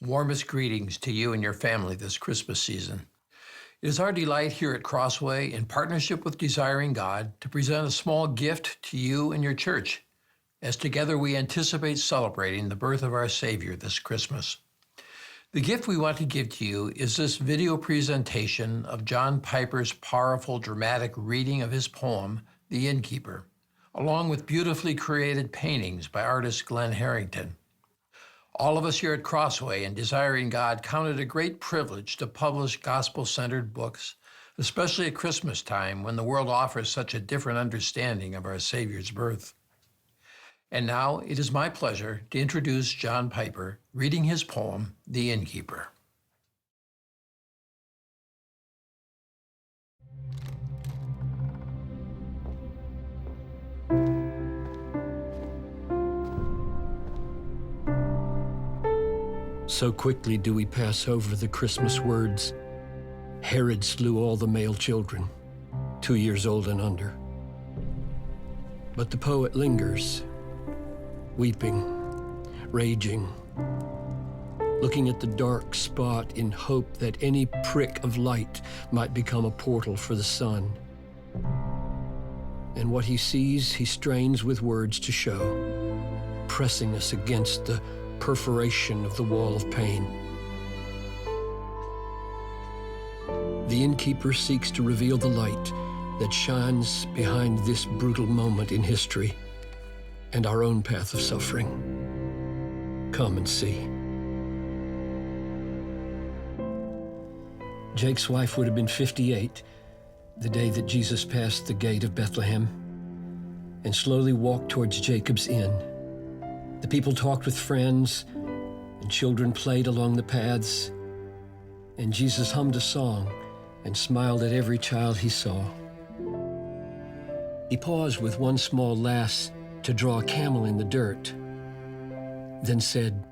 Warmest greetings to you and your family this Christmas season. It is our delight here at Crossway, in partnership with Desiring God, to present a small gift to you and your church, as together we anticipate celebrating the birth of our Savior this Christmas. The gift we want to give to you is this video presentation of John Piper's powerful, dramatic reading of his poem, The Innkeeper, along with beautifully created paintings by artist Glenn Harrington. All of us here at Crossway and Desiring God count it a great privilege to publish gospel-centered books, especially at Christmas time when the world offers such a different understanding of our Savior's birth. And now it is my pleasure to introduce John Piper reading his poem, The Innkeeper. So quickly do we pass over the Christmas words. Herod slew all the male children, 2 years old and under. But the poet lingers, weeping, raging, looking at the dark spot in hope that any prick of light might become a portal for the sun. And what he sees, he strains with words to show, pressing us against the perforation of the wall of pain. The innkeeper seeks to reveal the light that shines behind this brutal moment in history and our own path of suffering. Come and see. Jake's wife would have been 58 the day that Jesus passed the gate of Bethlehem and slowly walked towards Jacob's inn. The people talked with friends, and children played along the paths, and Jesus hummed a song and smiled at every child he saw. He paused with one small lass to draw a camel in the dirt, then said,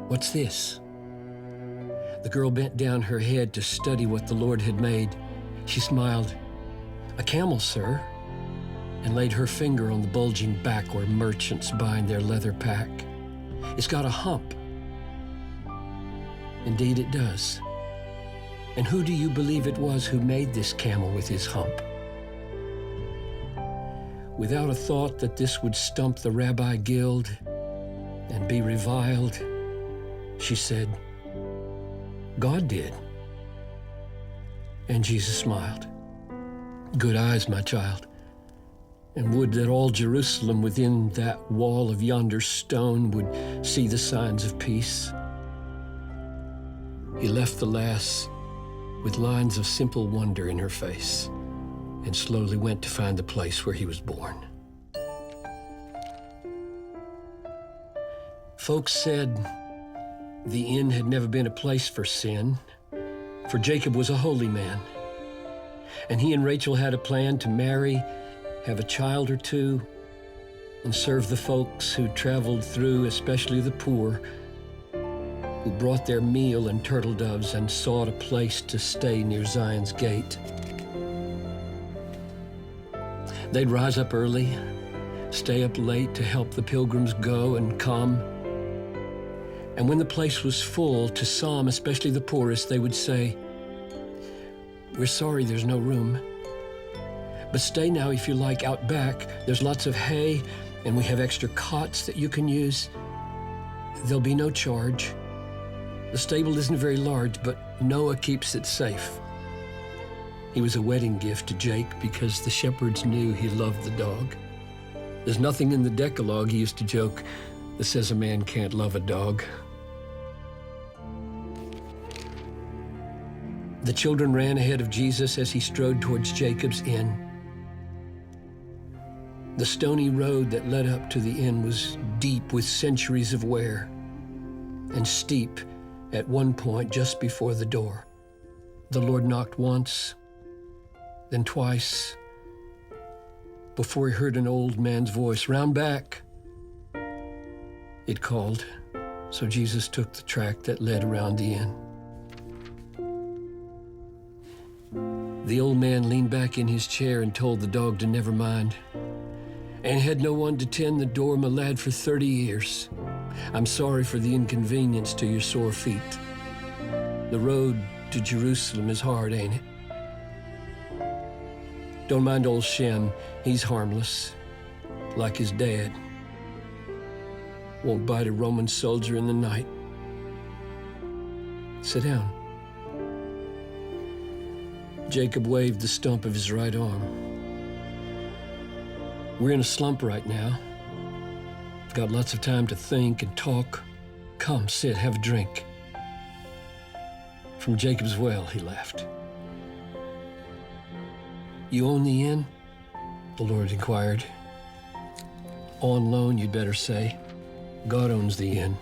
"What's this?" The girl bent down her head to study what the Lord had made. She smiled, "A camel, sir," and laid her finger on the bulging back where merchants bind their leather pack. "It's got a hump." Indeed it does. And who do you believe it was who made this camel with his hump? Without a thought that this would stump the Rabbi Guild and be reviled, she said, "God did." And Jesus smiled. "Good eyes, my child. And would that all Jerusalem within that wall of yonder stone would see the signs of peace." He left the lass with lines of simple wonder in her face and slowly went to find the place where he was born. Folks said the inn had never been a place for sin, for Jacob was a holy man, and he and Rachel had a plan to marry, have a child or two, and serve the folks who traveled through, especially the poor, who brought their meal and turtle doves and sought a place to stay near Zion's gate. They'd rise up early, stay up late to help the pilgrims go and come. And when the place was full, to some, especially the poorest, they would say, "We're sorry there's no room. But stay now if you like out back. There's lots of hay, and we have extra cots that you can use. There'll be no charge. The stable isn't very large, but Noah keeps it safe." He was a wedding gift to Jake because the shepherds knew he loved the dog. There's nothing in the Decalogue, he used to joke, that says a man can't love a dog. The children ran ahead of Jesus as he strode towards Jacob's inn. The stony road that led up to the inn was deep with centuries of wear and steep at one point just before the door. The Lord knocked once, then twice, before he heard an old man's voice, "Round back," it called, so Jesus took the track that led around the inn. The old man leaned back in his chair and told the dog to never mind, and had no one to tend the door, my lad, for 30 years. I'm sorry for the inconvenience to your sore feet. The road to Jerusalem is hard, ain't it? Don't mind old Shem. He's harmless, like his dad. Won't bite a Roman soldier in the night. Sit down. Jacob waved the stump of his right arm. We're in a slump right now. Got lots of time to think and talk. Come, sit, have a drink. From Jacob's well, he laughed. You own the inn? The Lord inquired. On loan, you'd better say. God owns the inn.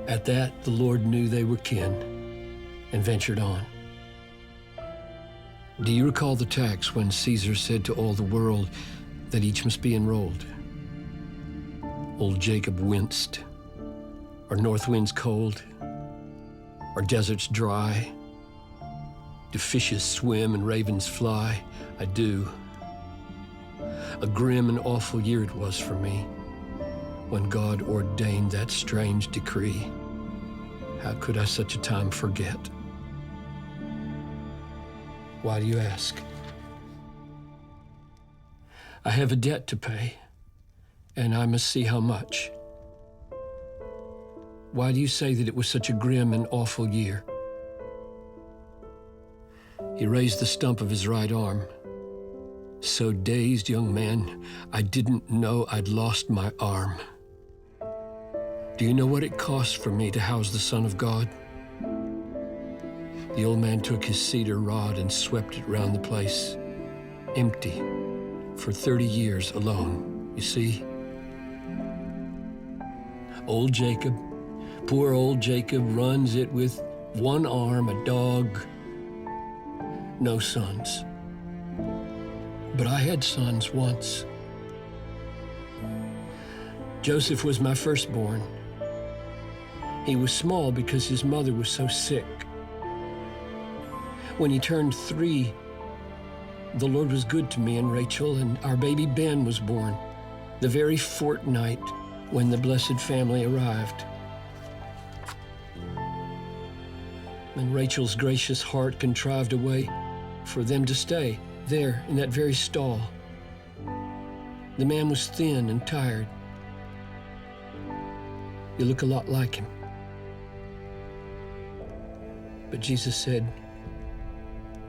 At that, the Lord knew they were kin and ventured on. Do you recall the tax when Caesar said to all the world that each must be enrolled? Old Jacob winced. Are north winds cold? Are deserts dry? Do fishes swim and ravens fly? I do. A grim and awful year it was for me when God ordained that strange decree. How could I such a time forget? Why do you ask? I have a debt to pay, and I must see how much. Why do you say that it was such a grim and awful year? He raised the stump of his right arm. So dazed, young man, I didn't know I'd lost my arm. Do you know what it cost for me to house the Son of God? The old man took his cedar rod and swept it round the place, empty, for 30 years alone, you see? Old Jacob, poor old Jacob, runs it with one arm, a dog, no sons. But I had sons once. Joseph was my firstborn. He was small because his mother was so sick. When he turned 3, the Lord was good to me and Rachel, and our baby Ben was born, the very fortnight when the blessed family arrived. And Rachel's gracious heart contrived a way for them to stay there in that very stall. The man was thin and tired. You look a lot like him. But Jesus said,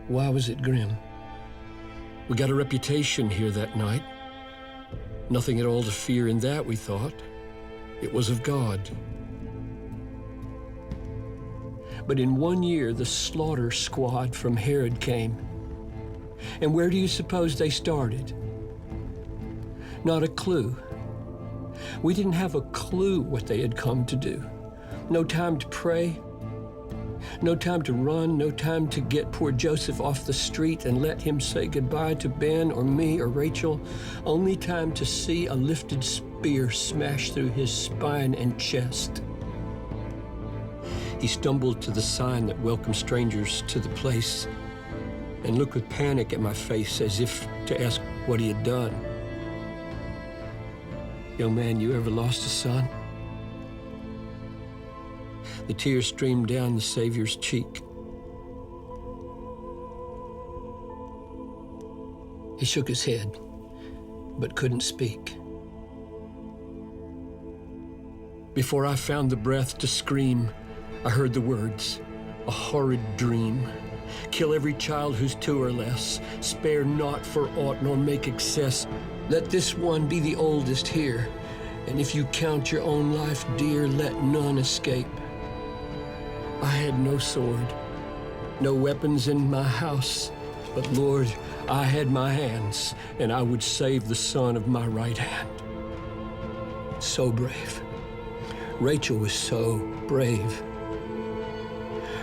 why was it grim? We got a reputation here that night. Nothing at all to fear in that, we thought. It was of God. But in 1 year, the slaughter squad from Herod came. And where do you suppose they started? Not a clue. We didn't have a clue what they had come to do. No time to pray, no time to run, no time to get poor Joseph off the street and let him say goodbye to Ben or me or Rachel. Only time to see a lifted spear smash through his spine and chest. He stumbled to the sign that welcomed strangers to the place and looked with panic at my face as if to ask what he had done. Young man, you ever lost a son? The tears streamed down the Savior's cheek. He shook his head, but couldn't speak. Before I found the breath to scream, I heard the words, a horrid dream. Kill every child who's 2 or less. Spare not for aught, nor make excess. Let this one be the oldest here. And if you count your own life dear, let none escape. I had no sword, no weapons in my house. But Lord, I had my hands, and I would save the son of my right hand. So brave. Rachel was so brave.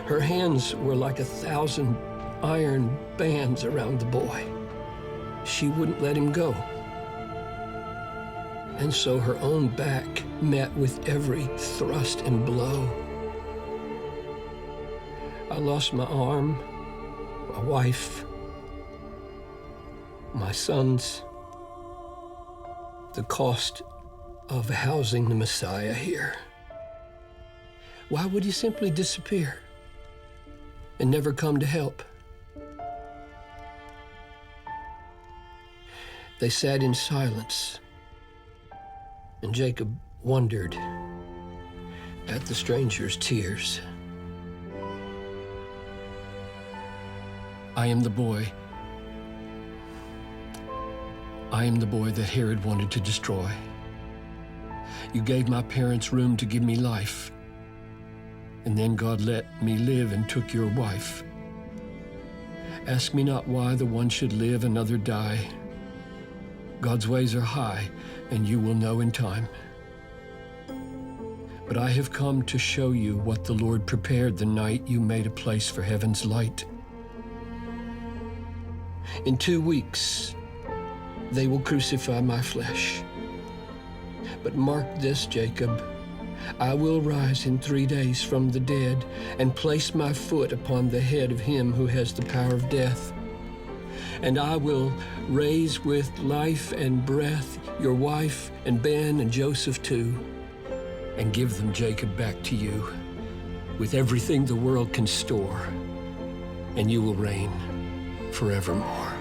Her hands were like 1,000 iron bands around the boy. She wouldn't let him go. And so her own back met with every thrust and blow. I lost my arm, my wife, my sons. The cost of housing the Messiah here. Why would he simply disappear and never come to help? They sat in silence, and Jacob wondered at the stranger's tears. I am the boy. I am the boy that Herod wanted to destroy. You gave my parents room to give me life, and then God let me live and took your wife. Ask me not why the one should live, another die. God's ways are high, and you will know in time. But I have come to show you what the Lord prepared the night you made a place for heaven's light. In 2 weeks, they will crucify my flesh. But mark this, Jacob, I will rise in 3 days from the dead and place my foot upon the head of him who has the power of death. And I will raise with life and breath your wife and Ben and Joseph too, and give them, Jacob, back to you with everything the world can store, and you will reign forevermore.